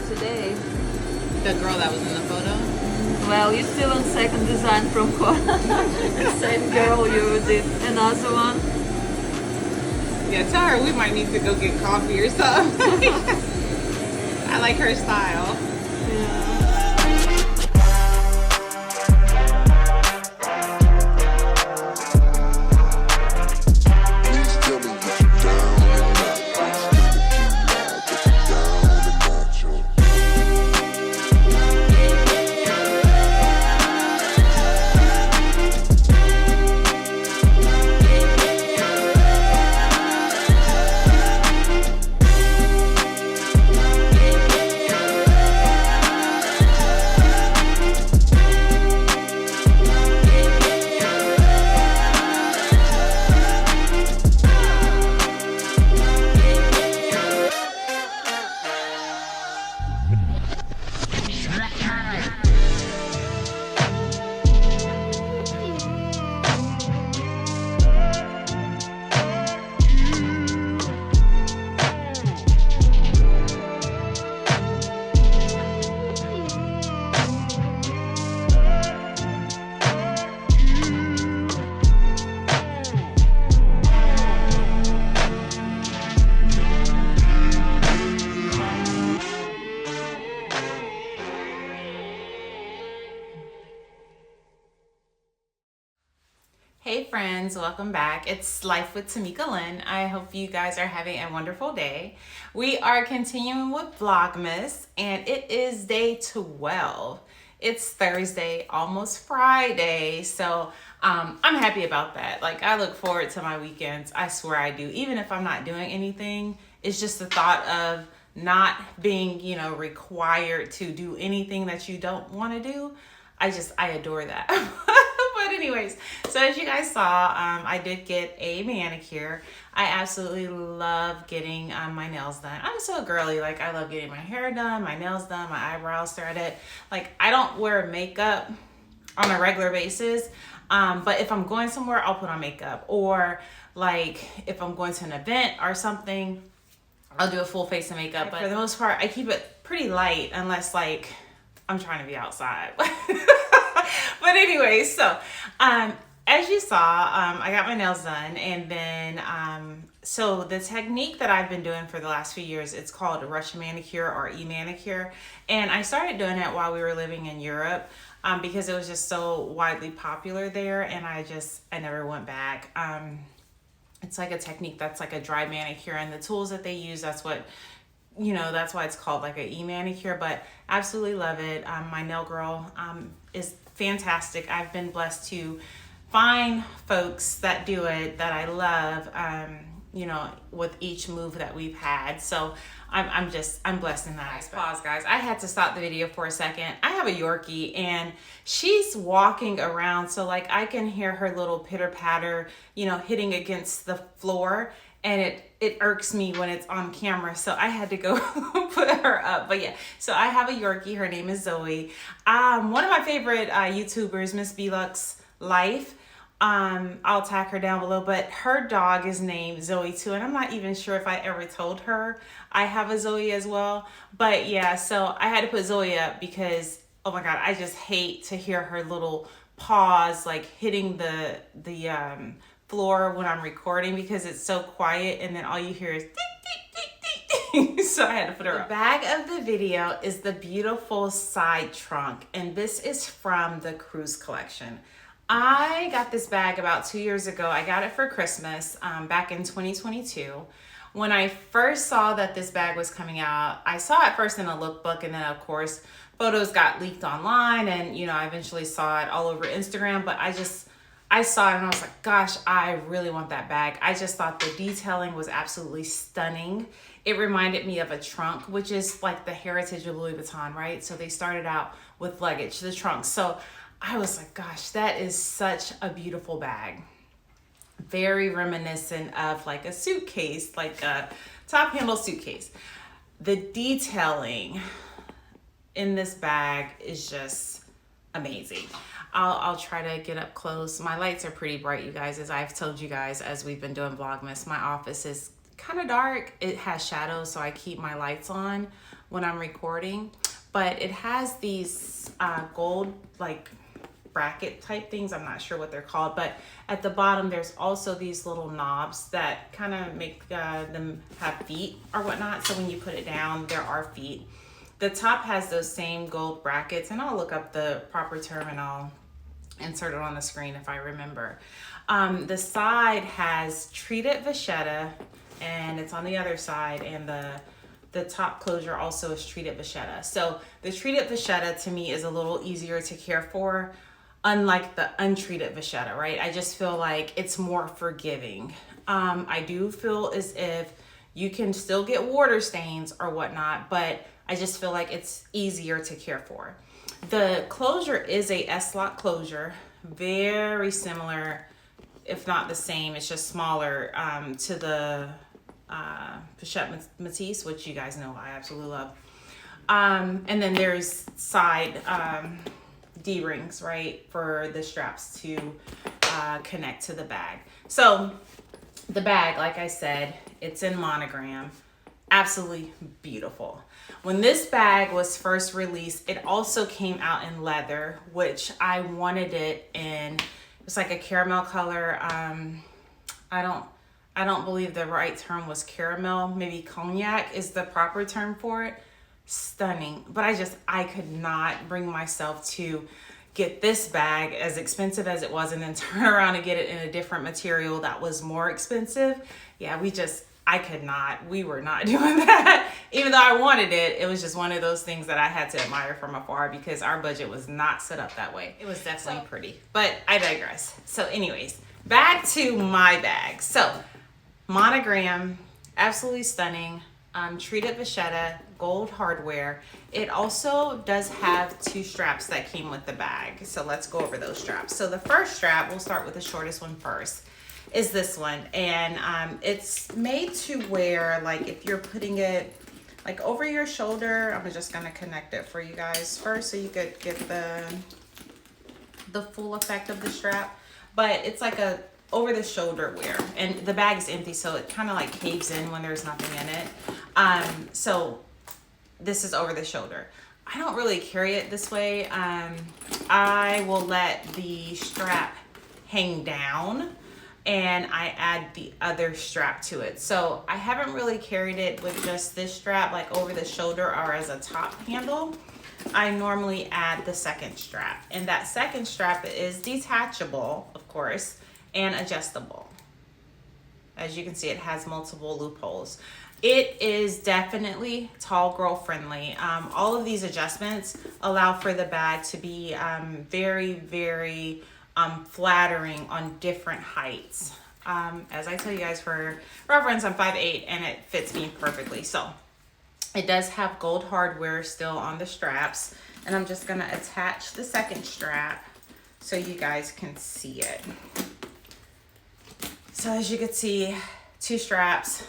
Today. The girl that was in the photo? Well, you're still on second design from the same girl you did another one. Yeah, tell her we might need to go get coffee or something. I like her style. Yeah. Hey friends, welcome back. It's Life with Tamika Lynn. I hope you guys are having a wonderful day. We are continuing with Vlogmas and it is day 12. It's Thursday, almost Friday. So I'm happy about that. Like, I look forward to my weekends. I swear I do. Even if I'm not doing anything, it's just the thought of not being, required to do anything that you don't want to do. I adore that. But anyways, so as you guys saw, I did get a manicure. I absolutely love getting my nails done. I'm so girly. Like, I love getting my hair done, my nails done, my eyebrows threaded. Like, I don't wear makeup on a regular basis. But if I'm going somewhere, I'll put on makeup. Or like if I'm going to an event or something, I'll do a full face of makeup. But for the most part, I keep it pretty light unless like I'm trying to be outside. But anyway, so as you saw, I got my nails done, and then so the technique that I've been doing for the last few years, it's called Rush Manicure or E-Manicure, and I started doing it while we were living in Europe because it was just so widely popular there, and I never went back. It's like a technique that's like a dry manicure, and the tools that they use, that's why it's called like an e-manicure, but absolutely love it. My nail girl is fantastic. I've been blessed to find folks that do it that I love, with each move that we've had. So I'm blessed in that aspect. Pause, guys. I had to stop the video for a second. I have a Yorkie and she's walking around, so like I can hear her little pitter patter, hitting against the floor. And it irks me when it's on camera, so I had to go put her up. But yeah, so I have a Yorkie. Her name is Zoe. One of my favorite YouTubers, Miss Belux Life. I'll tag her down below. But her dog is named Zoe too, and I'm not even sure if I ever told her I have a Zoe as well. But yeah, so I had to put Zoe up because, oh my God, I just hate to hear her little paws like hitting the floor when I'm recording because it's so quiet, and then all you hear is ding, ding, ding, ding, ding. So I had to put her up. The bag of the video is the beautiful side trunk, and this is from the Cruise collection. I got this bag about 2 years ago. I got it for Christmas back in 2022. When I first saw that this bag was coming out, I saw it first in a lookbook, and then of course photos got leaked online, and I eventually saw it all over Instagram. But I saw it and I was like, gosh, I really want that bag. I just thought the detailing was absolutely stunning. It reminded me of a trunk, which is like the heritage of Louis Vuitton, right? So they started out with luggage, the trunk. So I was like, gosh, that is such a beautiful bag. Very reminiscent of like a suitcase, like a top handle suitcase. The detailing in this bag is just amazing. I'll try to get up close. My lights are pretty bright, you guys. As I've told you guys as we've been doing Vlogmas, my office is kind of dark. It has shadows, so I keep my lights on when I'm recording. But it has these gold like bracket type things. I'm not sure what they're called, but at the bottom there's also these little knobs that kind of make them have feet or whatnot. So when you put it down, there are feet. The top has those same gold brackets, and I'll look up the proper term and I'll insert it on the screen if I remember. The side has treated vachetta, and it's on the other side, and the top closure also is treated vachetta. So the treated vachetta to me is a little easier to care for, unlike the untreated vachetta, right? I just feel like it's more forgiving. I do feel as if you can still get water stains or whatnot, but I just feel like it's easier to care for. The closure is a S-lock closure, very similar, if not the same. It's just smaller to the Pochette Matisse, which you guys know I absolutely love. And then there's side D-rings, right, for the straps to connect to the bag. So the bag, like I said, it's in Monogram. Absolutely beautiful. When this bag was first released, it also came out in leather, which I wanted it in. It was like a caramel color. I don't believe the right term was caramel. Maybe cognac is the proper term for it. Stunning. But I could not bring myself to get this bag, as expensive as it was, and then turn around and get it in a different material that was more expensive. Yeah, we were not doing that. Even though I wanted it, it was just one of those things that I had to admire from afar because our budget was not set up that way. It was definitely pretty, but I digress. So anyways, back to my bag. So Monogram, absolutely stunning. Treated vachetta, gold hardware. It also does have 2 straps that came with the bag. So let's go over those straps. So the first strap, we'll start with the shortest one first, is this one. And it's made to wear, like if you're putting it like over your shoulder. I'm just gonna connect it for you guys first so you could get the full effect of the strap. But it's like a over the shoulder wear, and the bag is empty, so it kind of like caves in when there's nothing in it. So this is over the shoulder. I don't really carry it this way. I will let the strap hang down and I add the other strap to it. So I haven't really carried it with just this strap, like over the shoulder or as a top handle. I normally add the second strap, and that second strap is detachable, of course, and adjustable. As you can see, it has multiple loopholes. It is definitely tall girl friendly. All of these adjustments allow for the bag to be very, very flattering on different heights. As I tell you guys for reference, I'm 5'8", and it fits me perfectly. So it does have gold hardware still on the straps, and I'm just gonna attach the second strap so you guys can see it. So as you can see, 2 straps,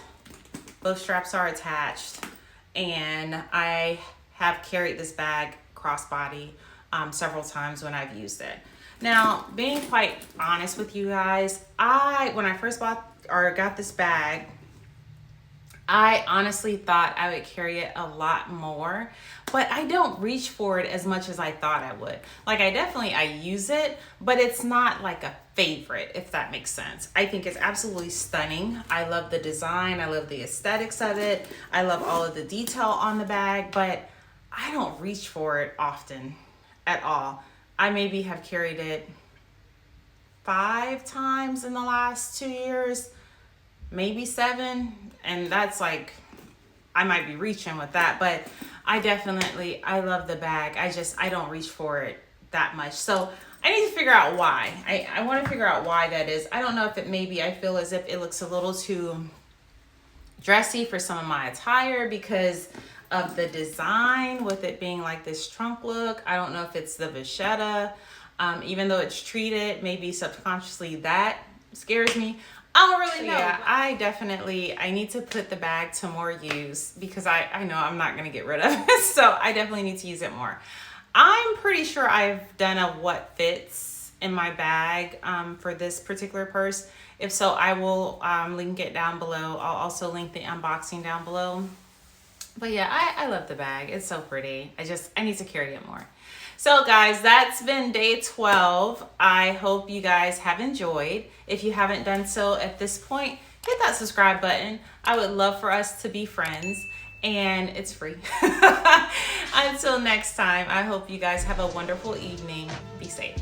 both straps are attached, and I have carried this bag crossbody several times when I've used it. Now, being quite honest with you guys, when I first got this bag, I honestly thought I would carry it a lot more, but I don't reach for it as much as I thought I would. Like I use it, but it's not like a favorite, if that makes sense. I think it's absolutely stunning. I love the design. I love the aesthetics of it. I love all of the detail on the bag, but I don't reach for it often at all. I maybe have carried it 5 times in the last 2 years, maybe 7, and that's like, I might be reaching with that, but I love the bag. I don't reach for it that much. So I need to figure out why. I want to figure out why that is. I don't know if I feel as if it looks a little too dressy for some of my attire because of the design with it being like this trunk look. I don't know if it's the vachetta, even though it's treated, maybe subconsciously that scares me. I don't really know. yeah, I need to put the bag to more use because I know I'm not going to get rid of it. So I definitely need to use it more. I'm pretty sure I've done a what fits in my bag for this particular purse. If so, I will link it down below. I'll also link the unboxing down below. But yeah, I love the bag. It's so pretty. I need to carry it more. So guys, that's been day 12. I hope you guys have enjoyed. If you haven't done so at this point, hit that subscribe button. I would love for us to be friends, and it's free. Until next time, I hope you guys have a wonderful evening. Be safe.